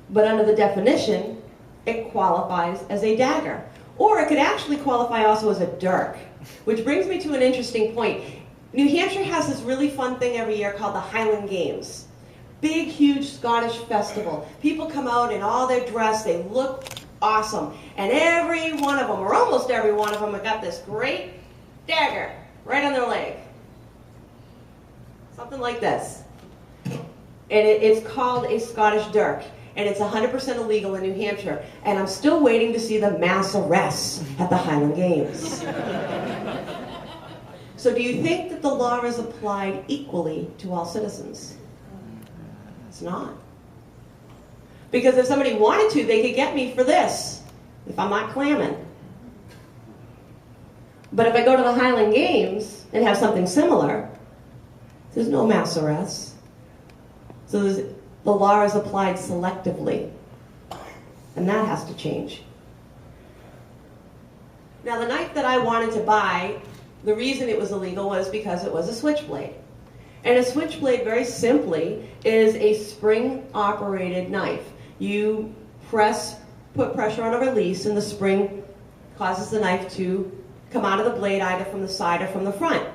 But under the definition, it qualifies as a dagger. Or it could actually qualify also as a dirk, which brings me to an interesting point. New Hampshire has this really fun thing every year called the Highland Games. Big, huge Scottish festival. People come out in all their dress, they look awesome. And every one of them, or almost every one of them, have got this great dagger right on their leg. Something like this. And it's called a Scottish dirk. And it's 100% illegal in New Hampshire. And I'm still waiting to see the mass arrests at the Highland Games. So do you think that the law is applied equally to all citizens? It's not. Because if somebody wanted to, they could get me for this, if I'm not clamming. But if I go to the Highland Games and have something similar, there's no mass arrests. So the law is applied selectively. And that has to change. Now the knife that I wanted to buy, the reason it was illegal was because it was a switchblade. And a switchblade, very simply, is a spring-operated knife. You put pressure on a release, and the spring causes the knife to come out of the blade either from the side or from the front.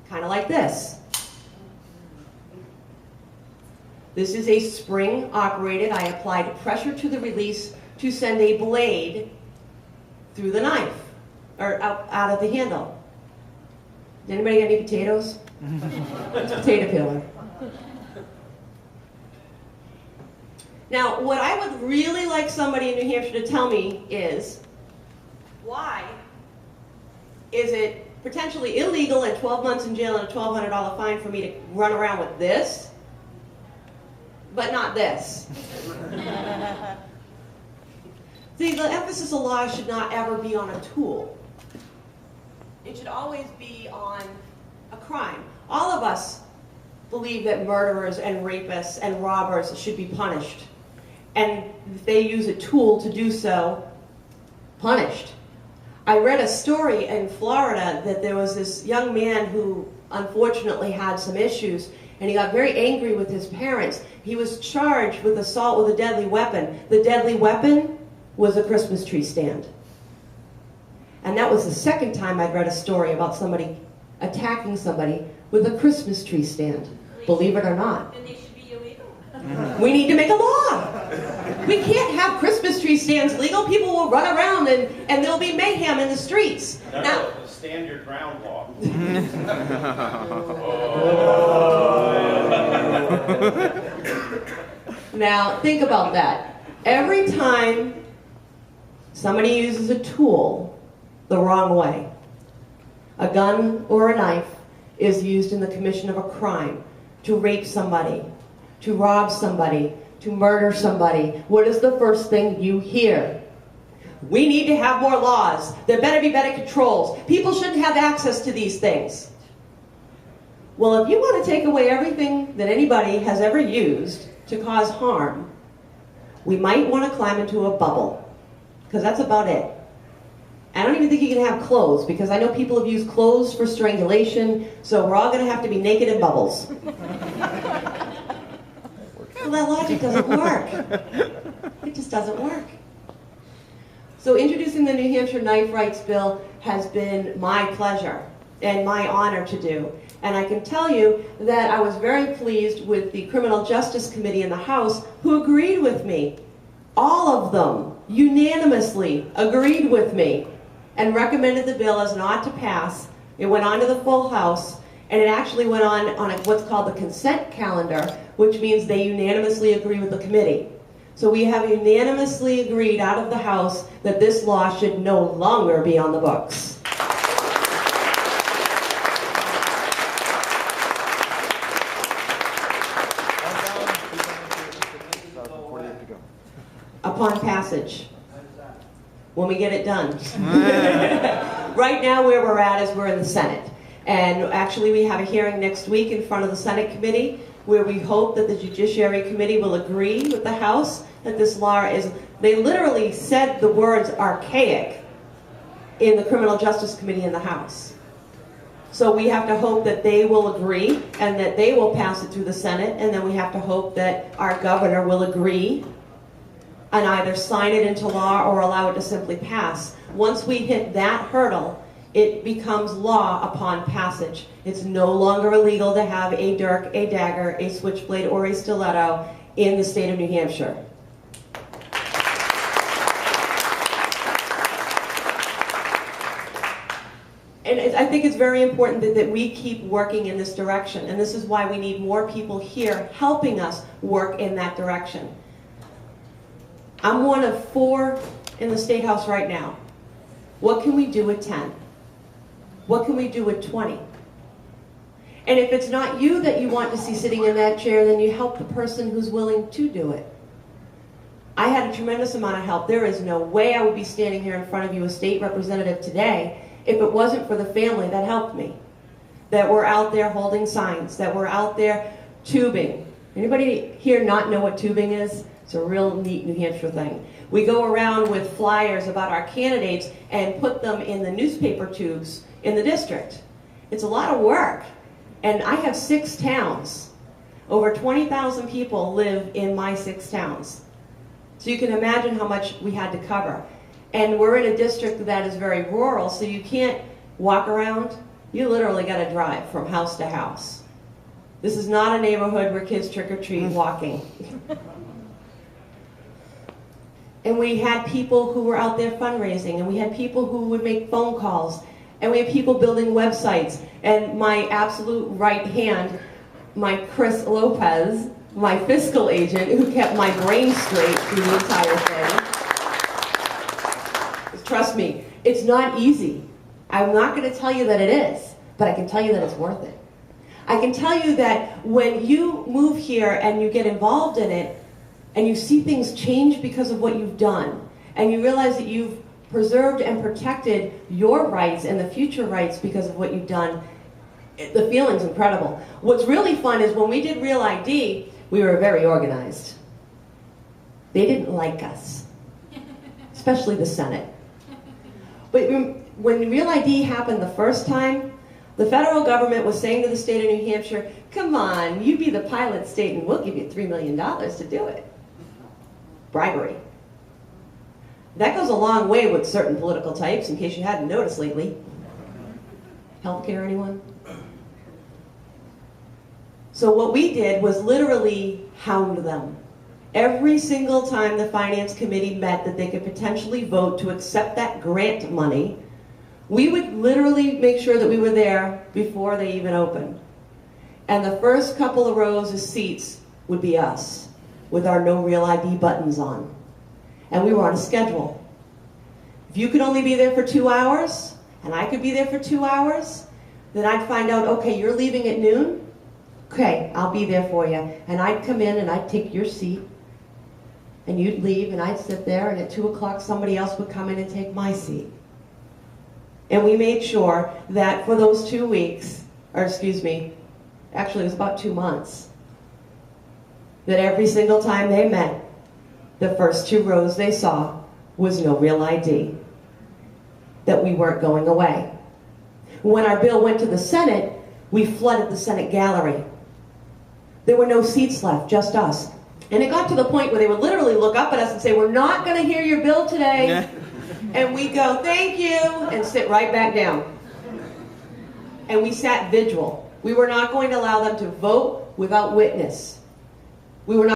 Kind of like this. This is a spring-operated. I applied pressure to the release to send a blade through the knife, or out of the handle. Does anybody got any potatoes? It's a potato peeler. Now, what I would really like somebody in New Hampshire to tell me is, why is it potentially illegal and 12 months in jail and a $1,200 fine for me to run around with this, but not this? See, the emphasis of law should not ever be on a tool. It should always be on a crime. All of us believe that murderers and rapists and robbers should be punished. And if they use a tool to do so, punished. I read a story in Florida that there was this young man who unfortunately had some issues, and he got very angry with his parents. He was charged with assault with a deadly weapon. The deadly weapon was a Christmas tree stand. And that was the second time I'd read a story about somebody attacking somebody with a Christmas tree stand, believe it or not. And they should be illegal. We need to make a law. We can't have Christmas tree stands legal. People will run around and there'll be mayhem in the streets. Now, stand your ground law. Now, think about that. Every time somebody uses a tool the wrong way, a gun or a knife is used in the commission of a crime, to rape somebody, to rob somebody, to murder somebody. What is the first thing you hear? We need to have more laws. There better be better controls. People shouldn't have access to these things. Well, if you want to take away everything that anybody has ever used to cause harm, we might want to climb into a bubble, because that's about it. I don't even think you can have clothes, because I know people have used clothes for strangulation, so we're all going to have to be naked in bubbles. Well, that logic doesn't work. It just doesn't work. So introducing the New Hampshire Knife Rights Bill has been my pleasure and my honor to do. And I can tell you that I was very pleased with the Criminal Justice Committee in the House, who agreed with me. All of them unanimously agreed with me and recommended the bill as an ought to pass. It went on to the full House, and it actually went on what's called the consent calendar, which means they unanimously agree with the committee. So we have unanimously agreed out of the House that this law should no longer be on the books. Upon passage, when we get it done. Right now where we're at is we're in the Senate. And actually we have a hearing next week in front of the Senate committee where we hope that the Judiciary Committee will agree with the House that this law is, they literally said the words archaic in the Criminal Justice Committee in the House. So we have to hope that they will agree and that they will pass it through the Senate, and then we have to hope that our governor will agree and either sign it into law or allow it to simply pass. Once we hit that hurdle, it becomes law upon passage. It's no longer illegal to have a dirk, a dagger, a switchblade, or a stiletto in the state of New Hampshire. And I think it's very important that we keep working in this direction. And this is why we need more people here helping us work in that direction. I'm one of 4 in the State House right now. What can we do at 10? What can we do at 20? And if it's not you that you want to see sitting in that chair, then you help the person who's willing to do it. I had a tremendous amount of help. There is no way I would be standing here in front of you, a state representative today, if it wasn't for the family that helped me, that were out there holding signs, that were out there tubing. Anybody here not know what tubing is? It's a real neat New Hampshire thing. We go around with flyers about our candidates and put them in the newspaper tubes in the district. It's a lot of work. And I have 6 towns. Over 20,000 people live in my 6 towns. So you can imagine how much we had to cover. And we're in a district that is very rural, so you can't walk around. You literally got to drive from house to house. This is not a neighborhood where kids trick-or-treat walking. And we had people who were out there fundraising, and we had people who would make phone calls, and we had people building websites. And my absolute right hand, my Chris Lopez, my fiscal agent, who kept my brain straight through the entire thing. Trust me, it's not easy. I'm not going to tell you that it is, but I can tell you that it's worth it. I can tell you that when you move here and you get involved in it, and you see things change because of what you've done, and you realize that you've preserved and protected your rights and the future rights because of what you've done, the feeling's incredible. What's really fun is when we did Real ID, we were very organized. They didn't like us, especially the Senate. But when Real ID happened the first time, the federal government was saying to the state of New Hampshire, come on, you be the pilot state and we'll give you $3 million to do it. Bribery. That goes a long way with certain political types, in case you hadn't noticed lately. Healthcare, anyone? So what we did was literally hound them. Every single time the Finance Committee met that they could potentially vote to accept that grant money, we would literally make sure that we were there before they even opened. And the first couple of rows of seats would be us, with our No Real ID buttons on. And we were on a schedule. If you could only be there for 2 hours, and I could be there for 2 hours, then I'd find out, okay, you're leaving at noon? Okay, I'll be there for you. And I'd come in and I'd take your seat, and you'd leave, and I'd sit there, and at 2 o'clock somebody else would come in and take my seat. And we made sure that for those 2 weeks, or excuse me, actually it was about 2 months, that every single time they met, the first 2 rows they saw was No Real ID, that we weren't going away. When our bill went to the Senate, we flooded the Senate gallery. There were no seats left, just us. And it got to the point where they would literally look up at us and say, we're not going to hear your bill today. And we go, thank you, and sit right back down. And we sat vigil. We were not going to allow them to vote without witness. We were not